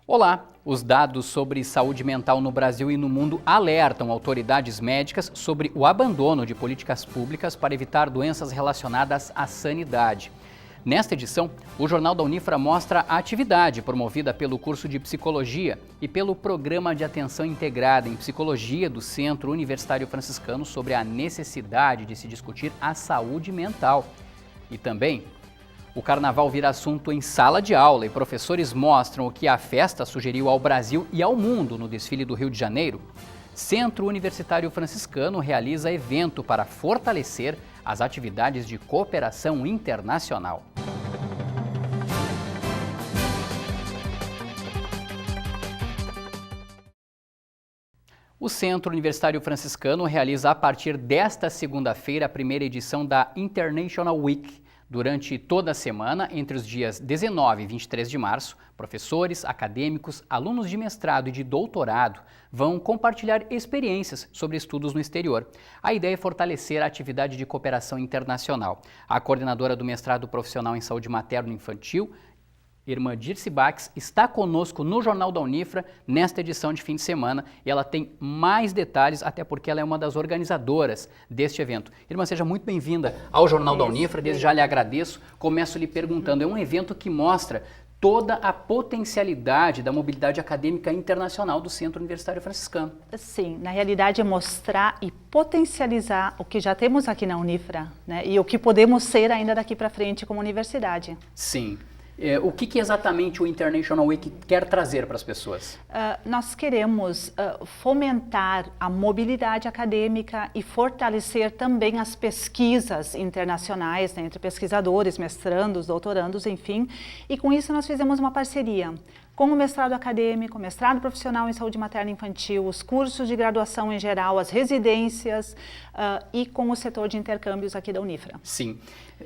Olá! Os dados sobre saúde mental no Brasil e no mundo alertam autoridades médicas sobre o abandono de políticas públicas para evitar doenças relacionadas à sanidade. Nesta edição, o Jornal da Unifra mostra a atividade promovida pelo curso de Psicologia e pelo Programa de Atenção Integrada em Psicologia do Centro Universitário Franciscano sobre a necessidade de se discutir a saúde mental. E também, o carnaval vira assunto em sala de aula e professores mostram o que a festa sugeriu ao Brasil e ao mundo no desfile do Rio de Janeiro. Centro Universitário Franciscano realiza evento para fortalecer as atividades de cooperação internacional. O Centro Universitário Franciscano realiza a partir desta segunda-feira a primeira edição da International Week. Durante toda a semana, entre os dias 19 e 23 de março, professores, acadêmicos, alunos de mestrado e de doutorado vão compartilhar experiências sobre estudos no exterior. A ideia é fortalecer a atividade de cooperação internacional. A coordenadora do mestrado profissional em saúde materno-infantil, Irmã Dirce Bax, está conosco no Jornal da Unifra nesta edição de fim de semana e ela tem mais detalhes, até porque ela é uma das organizadoras deste evento. Irmã, seja muito bem-vinda ao Jornal da Unifra, desde já lhe agradeço. Começo lhe perguntando, é um evento que mostra toda a potencialidade da mobilidade acadêmica internacional do Centro Universitário Franciscano. Sim, na realidade é mostrar e potencializar o que já temos aqui na Unifra, né? E o que podemos ser ainda daqui para frente como universidade. Sim. O que exatamente o International Week quer trazer para as pessoas? Nós queremos fomentar a mobilidade acadêmica e fortalecer também as pesquisas internacionais, né, entre pesquisadores, mestrandos, doutorandos, enfim. E com isso nós fizemos uma parceria com o mestrado acadêmico, mestrado profissional em saúde materna e infantil, os cursos de graduação em geral, as residências e com o setor de intercâmbios aqui da Unifra. Sim.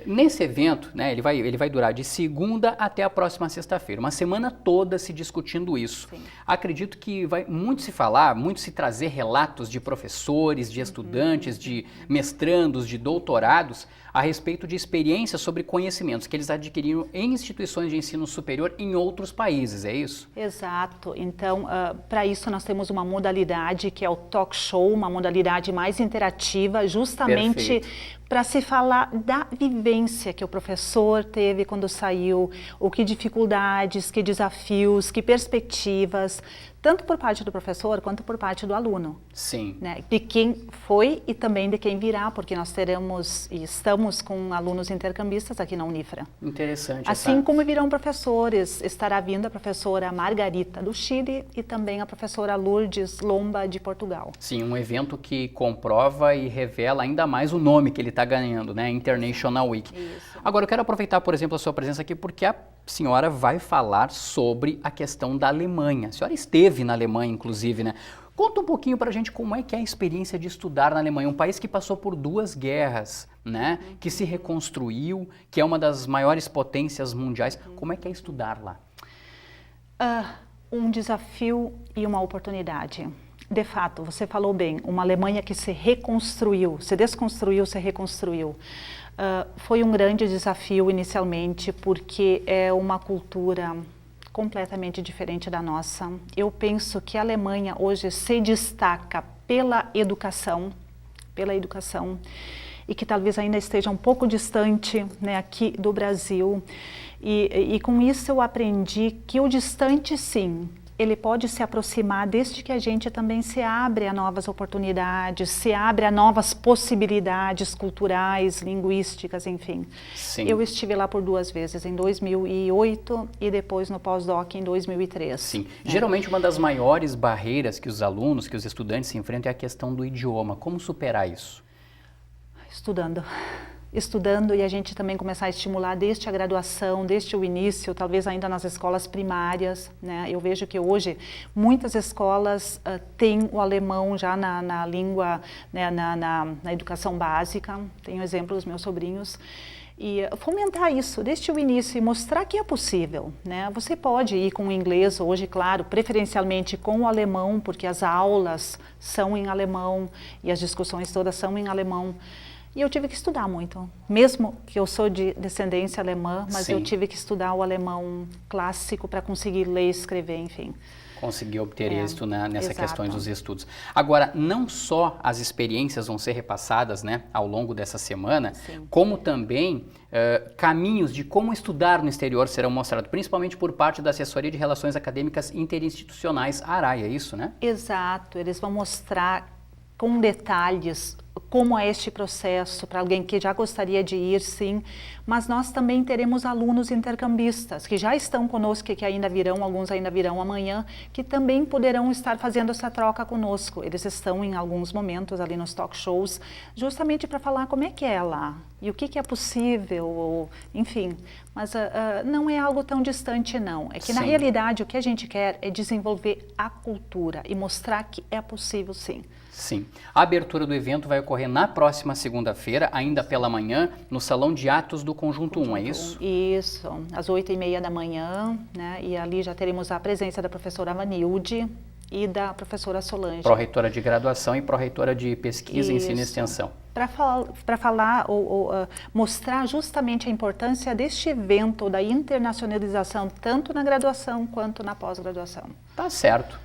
Nesse evento, né, ele vai durar de segunda até a próxima sexta-feira, uma semana toda se discutindo isso. Sim. Acredito que vai muito se falar, muito se trazer relatos de professores, de estudantes, de mestrandos, de doutorados, a respeito de experiências sobre conhecimentos que eles adquiriram em instituições de ensino superior em outros países, é isso? Exato. Então, para isso nós temos uma modalidade que é o talk show, uma modalidade mais interativa, justamente para se falar da vivência que o professor teve quando saiu, o que dificuldades, que desafios, que perspectivas, tanto por parte do professor quanto por parte do aluno. Sim. Né? De quem foi e também de quem virá, porque nós teremos e estamos com alunos intercambistas aqui na Unifra. Interessante. Assim como virão professores, estará vindo a professora Margarita do Chile e também a professora Lourdes Lomba de Portugal. Sim, um evento que comprova e revela ainda mais o nome que ele está ganhando, né? International Week. Isso. Agora eu quero aproveitar, por exemplo, a sua presença aqui porque a senhora vai falar sobre a questão da Alemanha. A senhora esteve na Alemanha, inclusive, né? Conta um pouquinho pra gente como é que é a experiência de estudar na Alemanha, um país que passou por 2 guerras, né? Que se reconstruiu, que é uma das maiores potências mundiais. Como é que é estudar lá? Um desafio e uma oportunidade. De fato, você falou bem, uma Alemanha que se reconstruiu, se desconstruiu, se reconstruiu. Foi um grande desafio inicialmente, porque é uma cultura completamente diferente da nossa. Eu penso que a Alemanha hoje se destaca pela educação, e que talvez ainda esteja um pouco distante, né, aqui do Brasil. E com isso eu aprendi que o distante, sim, ele pode se aproximar desde que a gente também se abre a novas oportunidades, se abre a novas possibilidades culturais, linguísticas, enfim. Sim. Eu estive lá por 2 vezes, em 2008 e depois no pós-doc em 2003. Sim. Geralmente uma das maiores barreiras que os alunos, que os estudantes se enfrentam é a questão do idioma. Como superar isso? Estudando e a gente também começar a estimular desde a graduação, desde o início, talvez ainda nas escolas primárias, né? Eu vejo que hoje muitas escolas têm o alemão já na língua, né, na educação básica. Tenho exemplo dos meus sobrinhos. E fomentar isso desde o início e mostrar que é possível, né? Você pode ir com o inglês hoje, claro, preferencialmente com o alemão, porque as aulas são em alemão e as discussões todas são em alemão. E eu tive que estudar muito, mesmo que eu sou de descendência alemã, mas Sim. eu tive que estudar o alemão clássico para conseguir ler e escrever, enfim. Conseguir obter êxito nessas exato. questões dos estudos. Agora, não só as experiências vão ser repassadas, né, ao longo dessa semana, Sim. como também caminhos de como estudar no exterior serão mostrados, principalmente por parte da Assessoria de Relações Acadêmicas Interinstitucionais, a ARAI, é isso, né? Exato, eles vão mostrar com detalhes como é este processo para alguém que já gostaria de ir, sim, mas nós também teremos alunos intercambistas que já estão conosco e que ainda virão, alguns ainda virão amanhã, que também poderão estar fazendo essa troca conosco. Eles estão em alguns momentos ali nos talk shows, justamente para falar como é que é lá e o que é possível, ou, enfim, mas não é algo tão distante não, é que na realidade o que a gente quer é desenvolver a cultura e mostrar que é possível sim. Sim. A abertura do evento vai ocorrer na próxima segunda-feira, ainda pela manhã, no Salão de Atos do Conjunto 1, é isso? Isso, às 8h30 da manhã, né? E ali já teremos a presença da professora Vanilde e da professora Solange. Pró-reitora de graduação e pró-reitora de pesquisa, ensino e extensão. Para falar ou mostrar justamente a importância deste evento, da internacionalização, tanto na graduação quanto na pós-graduação. Tá certo.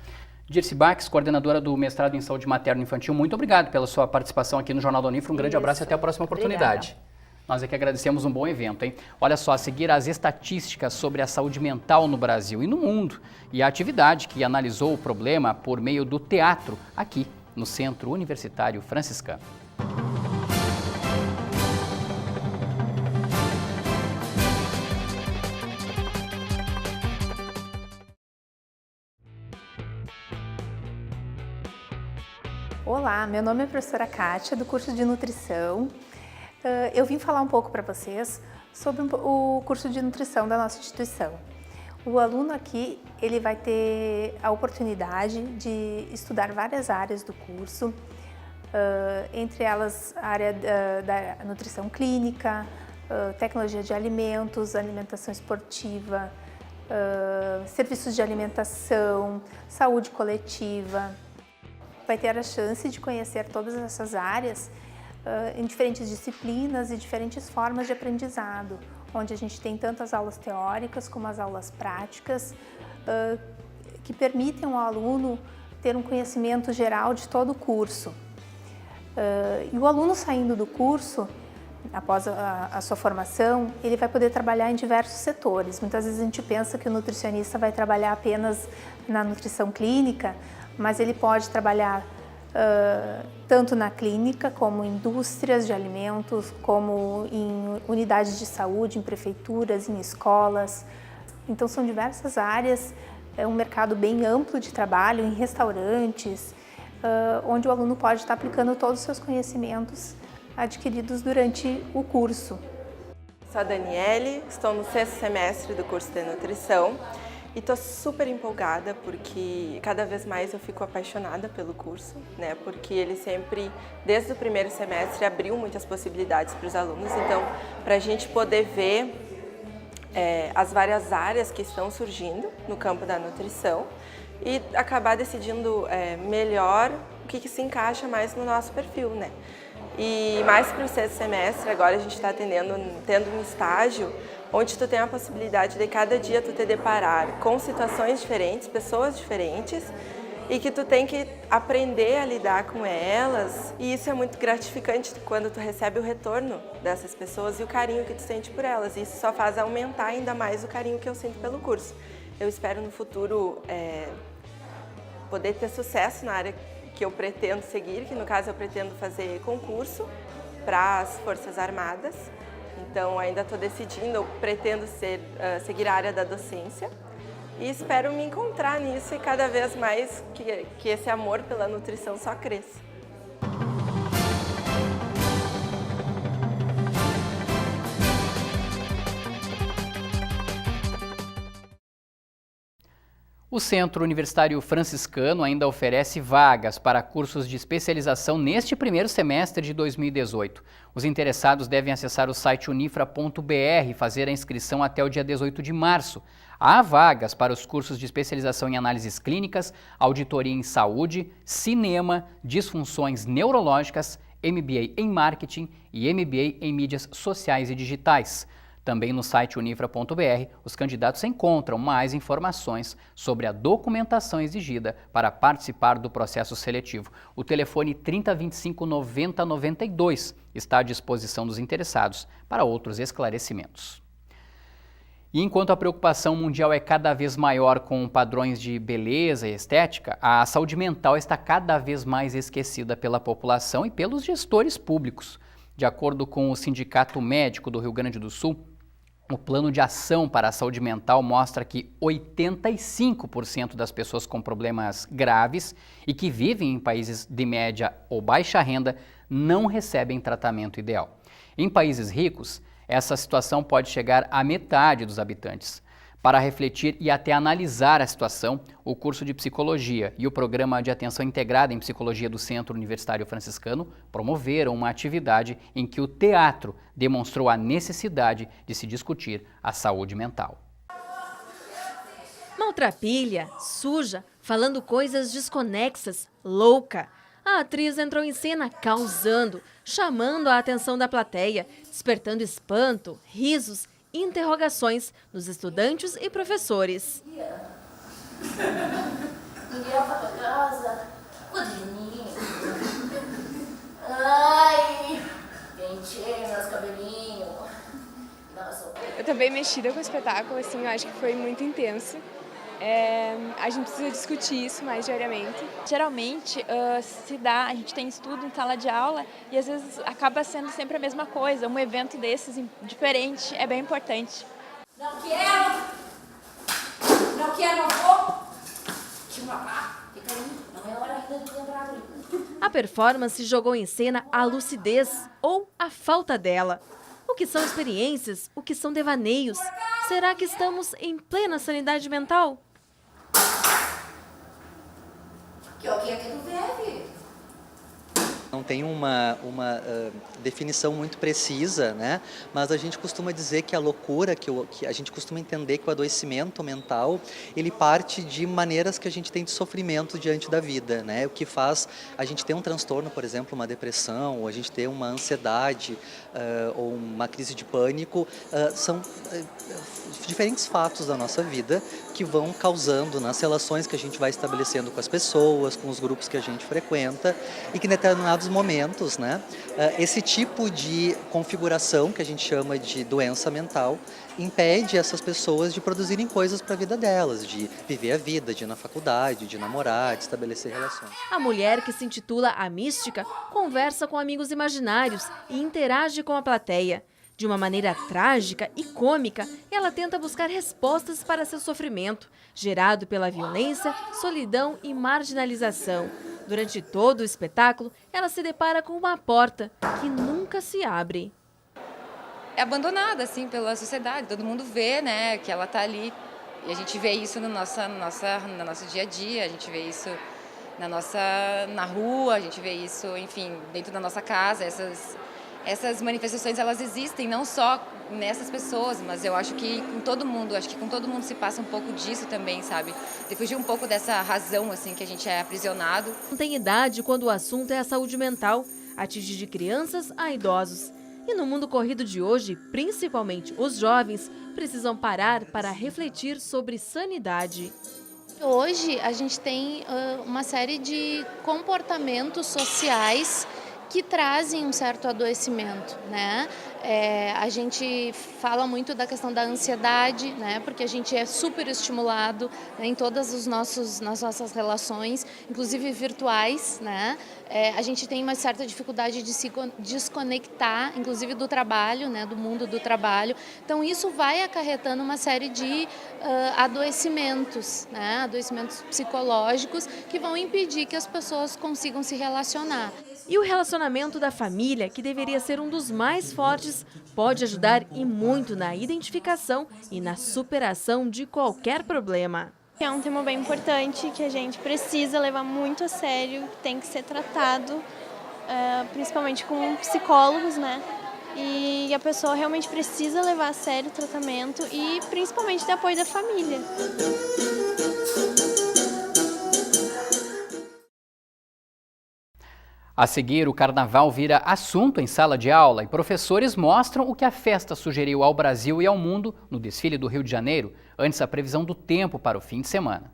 Dirce Bax, coordenadora do mestrado em saúde materno-infantil, muito obrigado pela sua participação aqui no Jornal da Unifra. Um grande abraço e até a próxima oportunidade. Obrigada. Nós aqui agradecemos um bom evento, hein? Olha só, a seguir as estatísticas sobre a saúde mental no Brasil e no mundo e a atividade que analisou o problema por meio do teatro aqui no Centro Universitário Franciscano. Olá, meu nome é a professora Kátia, do curso de Nutrição. Eu vim falar um pouco para vocês sobre o curso de Nutrição da nossa instituição. O aluno aqui, ele vai ter a oportunidade de estudar várias áreas do curso, entre elas a área da nutrição clínica, tecnologia de alimentos, alimentação esportiva, serviços de alimentação, saúde coletiva. Vai ter a chance de conhecer todas essas áreas em diferentes disciplinas e diferentes formas de aprendizado, onde a gente tem tanto as aulas teóricas como as aulas práticas, que permitem ao aluno ter um conhecimento geral de todo o curso. E o aluno saindo do curso, após a sua formação, ele vai poder trabalhar em diversos setores. Muitas vezes a gente pensa que o nutricionista vai trabalhar apenas na nutrição clínica, mas ele pode trabalhar tanto na clínica, como em indústrias de alimentos, como em unidades de saúde, em prefeituras, em escolas. Então são diversas áreas, é um mercado bem amplo de trabalho, em restaurantes, onde o aluno pode estar aplicando todos os seus conhecimentos adquiridos durante o curso. Sou a Daniele, estou no 6º semestre do curso de nutrição e estou super empolgada porque cada vez mais eu fico apaixonada pelo curso, né? Porque ele sempre, desde o primeiro semestre, abriu muitas possibilidades para os alunos. Então, para a gente poder ver as várias áreas que estão surgindo no campo da nutrição e acabar decidindo melhor o que se encaixa mais no nosso perfil, né? E mais para o 6º semestre, agora a gente está tendo um estágio onde tu tem a possibilidade de cada dia tu te deparar com situações diferentes, pessoas diferentes, e que tu tem que aprender a lidar com elas. E isso é muito gratificante quando tu recebe o retorno dessas pessoas e o carinho que tu sente por elas. Isso só faz aumentar ainda mais o carinho que eu sinto pelo curso. Eu espero no futuro poder ter sucesso na área que eu pretendo seguir, que no caso eu pretendo fazer concurso para as Forças Armadas. Então ainda estou decidindo, eu pretendo seguir a área da docência e espero me encontrar nisso e cada vez mais que esse amor pela nutrição só cresça. O Centro Universitário Franciscano ainda oferece vagas para cursos de especialização neste primeiro semestre de 2018. Os interessados devem acessar o site unifra.br e fazer a inscrição até o dia 18 de março. Há vagas para os cursos de especialização em análises clínicas, auditoria em saúde, cinema, disfunções neurológicas, MBA em Marketing e MBA em Mídias Sociais e Digitais. Também no site unifra.br, os candidatos encontram mais informações sobre a documentação exigida para participar do processo seletivo. O telefone 3025 90 92 está à disposição dos interessados para outros esclarecimentos. E enquanto a preocupação mundial é cada vez maior com padrões de beleza e estética, a saúde mental está cada vez mais esquecida pela população e pelos gestores públicos. De acordo com o Sindicato Médico do Rio Grande do Sul, o Plano de Ação para a Saúde Mental mostra que 85% das pessoas com problemas graves e que vivem em países de média ou baixa renda não recebem tratamento ideal. Em países ricos, essa situação pode chegar à metade dos habitantes. Para refletir e até analisar a situação, o curso de Psicologia e o Programa de Atenção Integrada em Psicologia do Centro Universitário Franciscano promoveram uma atividade em que o teatro demonstrou a necessidade de se discutir a saúde mental. Maltrapilha, suja, falando coisas desconexas, louca. A atriz entrou em cena causando, chamando a atenção da plateia, despertando espanto, risos e interrogações nos estudantes e professores. Ninguém vai pra casa. Cozinha. Ai, pentei meus cabelinhos. Eu tô bem mexida com o espetáculo, assim, eu acho que foi muito intenso. A gente precisa discutir isso mais diariamente. Geralmente a gente tem estudo em sala de aula e às vezes acaba sendo sempre a mesma coisa. Um evento desses diferente é bem importante. Não quero, não vou. Fica aí, não é hora ainda de entrar ali. A performance jogou em cena a lucidez ou a falta dela. O que são experiências? O que são devaneios? Será que estamos em plena sanidade mental? Que é o que é que tu bebe? Não tem uma definição muito precisa, né? Mas a gente costuma dizer que a loucura, que a gente costuma entender que o adoecimento mental, ele parte de maneiras que a gente tem de sofrimento diante da vida, né? O que faz a gente ter um transtorno, por exemplo, uma depressão, ou a gente ter uma ansiedade ou uma crise de pânico, são diferentes fatos da nossa vida que vão causando nas relações que a gente vai estabelecendo com as pessoas, com os grupos que a gente frequenta, e que em determinados momentos, né, esse tipo de configuração que a gente chama de doença mental impede essas pessoas de produzirem coisas para a vida delas, de viver a vida, de ir na faculdade, de namorar, de estabelecer relações. A mulher, que se intitula A Mística, conversa com amigos imaginários e interage com a plateia. De uma maneira trágica e cômica, ela tenta buscar respostas para seu sofrimento, gerado pela violência, solidão e marginalização. Durante todo o espetáculo, ela se depara com uma porta que nunca se abre. É abandonada, assim, pela sociedade. Todo mundo vê, né, que ela está ali. E a gente vê isso no nosso dia a dia, a gente vê isso na rua, a gente vê isso, enfim, dentro da nossa casa. Essas manifestações, elas existem não só nessas pessoas, mas eu acho que com todo mundo, se passa um pouco disso também, sabe? De fugir um pouco dessa razão, assim, que a gente é aprisionado. Não tem idade quando o assunto é a saúde mental, atinge de crianças a idosos. E no mundo corrido de hoje, principalmente os jovens, precisam parar para refletir sobre sanidade. Hoje a gente tem uma série de comportamentos sociais que trazem um certo adoecimento, né? A gente fala muito da questão da ansiedade, né? Porque a gente é super estimulado, né, em todas nas nossas relações, inclusive virtuais, né? A gente tem uma certa dificuldade de se desconectar, inclusive do trabalho, né? Do mundo do trabalho. Então isso vai acarretando uma série de adoecimentos, né? Adoecimentos psicológicos que vão impedir que as pessoas consigam se relacionar. E o relacionamento da família, que deveria ser um dos mais fortes, pode ajudar e muito na identificação e na superação de qualquer problema. É um tema bem importante que a gente precisa levar muito a sério, tem que ser tratado, principalmente com psicólogos, né? E a pessoa realmente precisa levar a sério o tratamento e principalmente de apoio da família. A seguir, o carnaval vira assunto em sala de aula e professores mostram o que a festa sugeriu ao Brasil e ao mundo no desfile do Rio de Janeiro, antes a previsão do tempo para o fim de semana.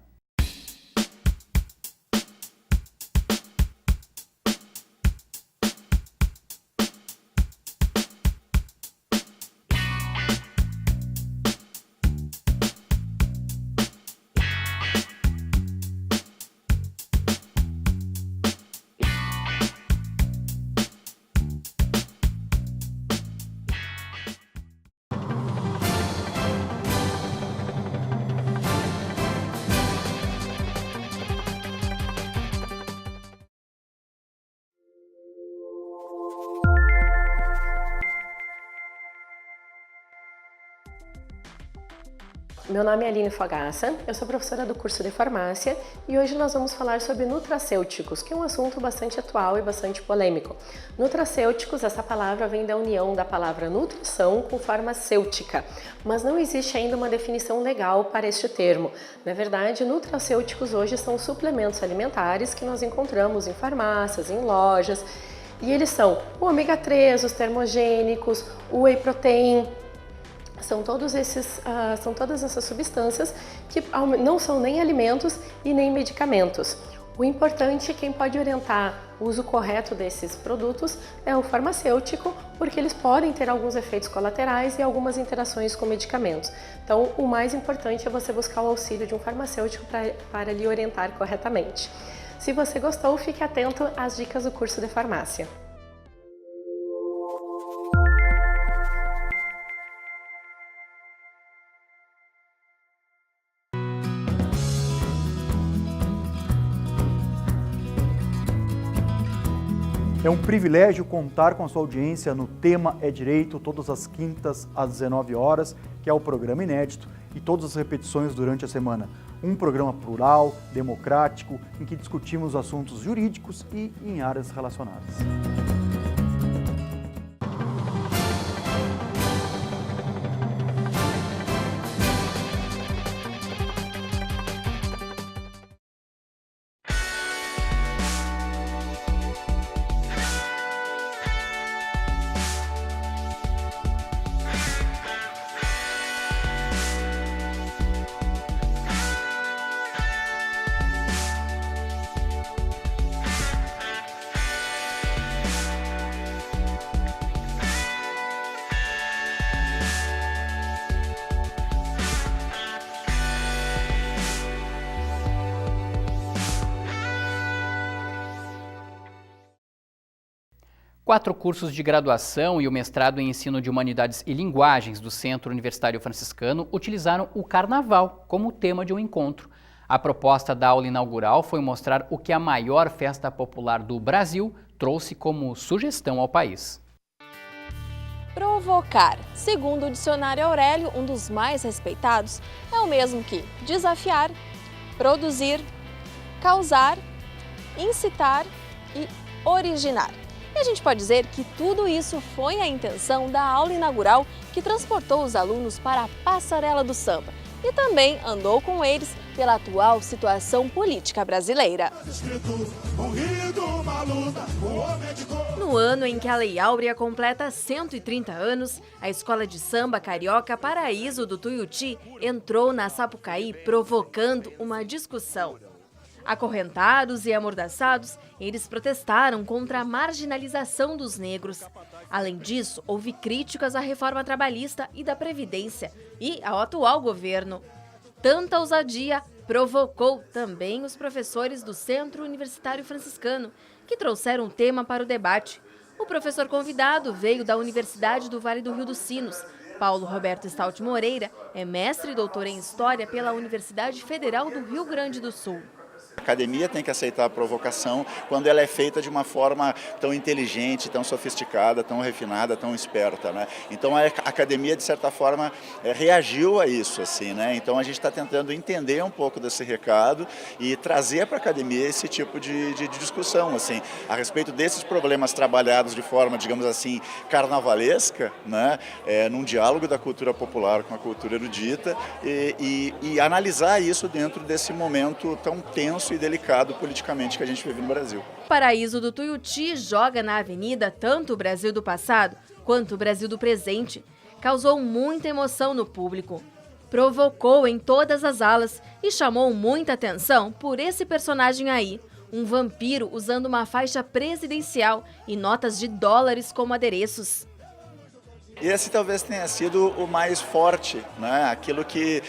Meu nome é Aline Fogaça, eu sou professora do curso de farmácia e hoje nós vamos falar sobre nutracêuticos, que é um assunto bastante atual e bastante polêmico. Nutracêuticos, essa palavra vem da união da palavra nutrição com farmacêutica, mas não existe ainda uma definição legal para este termo. Na verdade, nutracêuticos hoje são suplementos alimentares que nós encontramos em farmácias, em lojas, e eles são o ômega 3, os termogênicos, o whey protein. São todas essas substâncias que não são nem alimentos e nem medicamentos. O importante é quem pode orientar o uso correto desses produtos é o farmacêutico, porque eles podem ter alguns efeitos colaterais e algumas interações com medicamentos. Então, o mais importante é você buscar o auxílio de um farmacêutico para lhe orientar corretamente. Se você gostou, fique atento às dicas do curso de farmácia. É um privilégio contar com a sua audiência no Tema é Direito, todas as quintas às 19 horas, que é o programa inédito, e todas as repetições durante a semana. Um programa plural, democrático, em que discutimos assuntos jurídicos e em áreas relacionadas. Quatro cursos de graduação e o mestrado em Ensino de Humanidades e Linguagens do Centro Universitário Franciscano utilizaram o Carnaval como tema de um encontro. A proposta da aula inaugural foi mostrar o que a maior festa popular do Brasil trouxe como sugestão ao país. Provocar, segundo o dicionário Aurélio, um dos mais respeitados, é o mesmo que desafiar, produzir, causar, incitar e originar. E a gente pode dizer que tudo isso foi a intenção da aula inaugural que transportou os alunos para a passarela do samba e também andou com eles pela atual situação política brasileira. No ano em que a Lei Áurea completa 130 anos, a Escola de Samba Carioca Paraíso do Tuiuti entrou na Sapucaí provocando uma discussão. Acorrentados e amordaçados, eles protestaram contra a marginalização dos negros. Além disso, houve críticas à reforma trabalhista e da Previdência e ao atual governo. Tanta ousadia provocou também os professores do Centro Universitário Franciscano, que trouxeram o tema para o debate. O professor convidado veio da Universidade do Vale do Rio dos Sinos. Paulo Roberto Stout Moreira é mestre e doutor em História pela Universidade Federal do Rio Grande do Sul. A academia tem que aceitar a provocação quando ela é feita de uma forma tão inteligente, tão sofisticada, tão refinada, tão esperta, né? Então a academia, de certa forma, reagiu a isso, assim, né? Então a gente está tentando entender um pouco desse recado e trazer para a academia esse tipo de discussão, assim, a respeito desses problemas trabalhados de forma, digamos assim, carnavalesca, né? Num diálogo da cultura popular com a cultura erudita e analisar isso dentro desse momento tão tenso tenso e delicado politicamente que a gente vive no Brasil. Paraíso do Tuiuti joga na avenida tanto o Brasil do passado quanto o Brasil do presente. Causou muita emoção no público. Provocou em todas as alas e chamou muita atenção por esse personagem aí, um vampiro usando uma faixa presidencial e notas de dólares como adereços. E esse talvez tenha sido o mais forte, né? Aquilo que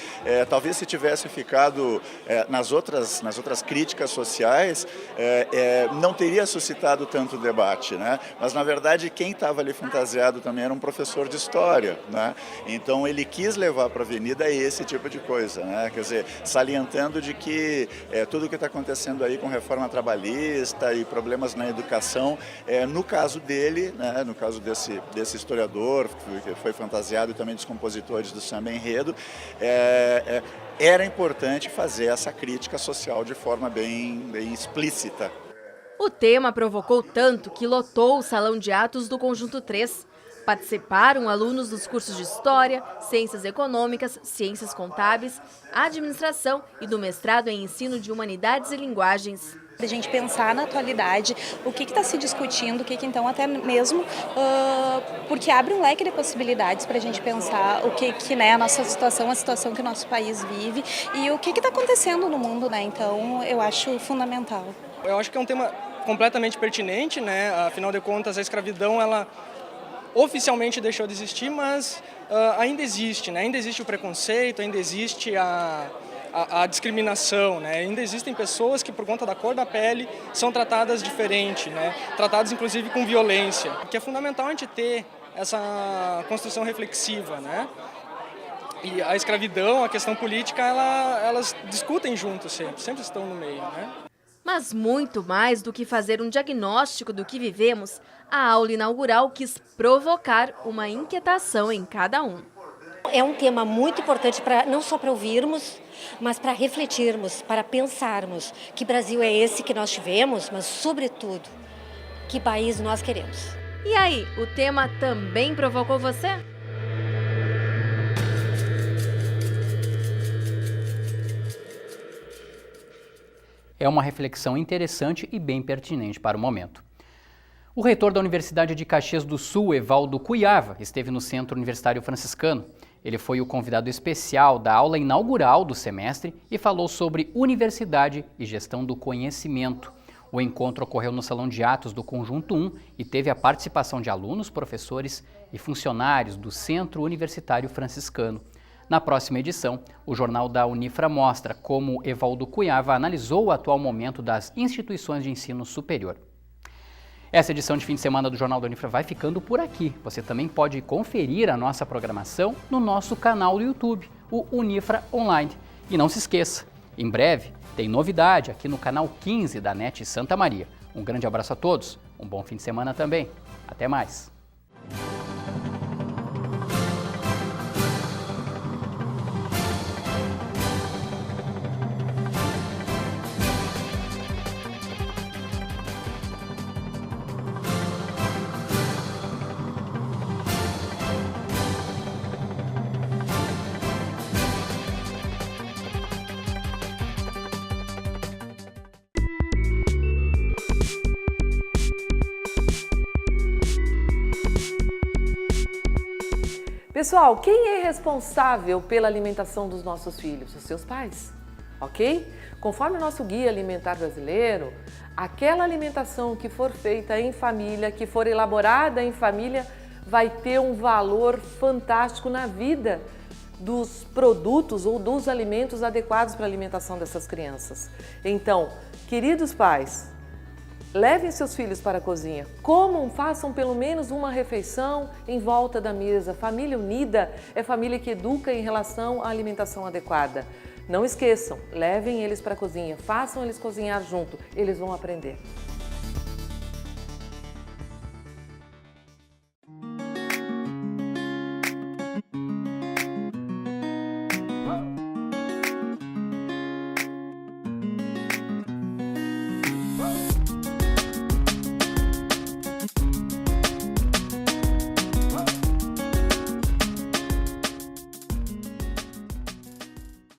talvez se tivesse ficado nas outras críticas sociais, não teria suscitado tanto debate, né? Mas na verdade quem estava ali fantasiado também era um professor de história, né? Então ele quis levar para a avenida esse tipo de coisa, né? Quer dizer, salientando de que tudo o que está acontecendo aí com reforma trabalhista e problemas na educação, no caso dele, né? No caso desse historiador, que foi fantasiado, e também dos compositores do samba enredo, era importante fazer essa crítica social de forma bem explícita. O tema provocou tanto que lotou o Salão de Atos do Conjunto 3. Participaram alunos dos cursos de História, Ciências Econômicas, Ciências Contábeis, Administração e do mestrado em Ensino de Humanidades e Linguagens. A gente pensar na atualidade, o que está se discutindo, o que então até mesmo, porque abre um leque de possibilidades para a gente pensar o que né, a nossa situação, a situação que o nosso país vive e o que está acontecendo no mundo, né? Então eu acho fundamental. Eu acho que é um tema completamente pertinente, né? Afinal de contas a escravidão ela oficialmente deixou de existir, mas ainda existe, né? Ainda existe o preconceito, ainda existe a discriminação, né? Ainda existem pessoas que por conta da cor da pele são tratadas diferente, né? Tratadas inclusive com violência, que é fundamental a gente ter essa construção reflexiva, né? E a escravidão, a questão política, elas discutem juntos sempre estão no meio, né? Mas muito mais do que fazer um diagnóstico do que vivemos, a aula inaugural quis provocar uma inquietação em cada um. É um tema muito importante não só para ouvirmos, mas para refletirmos, para pensarmos que Brasil é esse que nós tivemos, mas sobretudo, que país nós queremos. E aí, o tema também provocou você? É uma reflexão interessante e bem pertinente para o momento. O reitor da Universidade de Caxias do Sul, Evaldo Cuiava, esteve no Centro Universitário Franciscano. Ele foi o convidado especial da aula inaugural do semestre e falou sobre universidade e gestão do conhecimento. O encontro ocorreu no Salão de Atos do Conjunto 1 e teve a participação de alunos, professores e funcionários do Centro Universitário Franciscano. Na próxima edição, o Jornal da Unifra mostra como Evaldo Cuiava analisou o atual momento das instituições de ensino superior. Essa edição de fim de semana do Jornal da Unifra vai ficando por aqui. Você também pode conferir a nossa programação no nosso canal do YouTube, o Unifra Online. E não se esqueça, em breve tem novidade aqui no canal 15 da NET Santa Maria. Um grande abraço a todos, um bom fim de semana também. Até mais! Pessoal, quem é responsável pela alimentação dos nossos filhos? Os seus pais, ok? Conforme o nosso Guia Alimentar Brasileiro, aquela alimentação que for feita em família, que for elaborada em família, vai ter um valor fantástico na vida dos produtos ou dos alimentos adequados para a alimentação dessas crianças. Então, queridos pais, levem seus filhos para a cozinha, comam, façam pelo menos uma refeição em volta da mesa. Família unida é família que educa em relação à alimentação adequada. Não esqueçam, levem eles para a cozinha, façam eles cozinhar junto, eles vão aprender.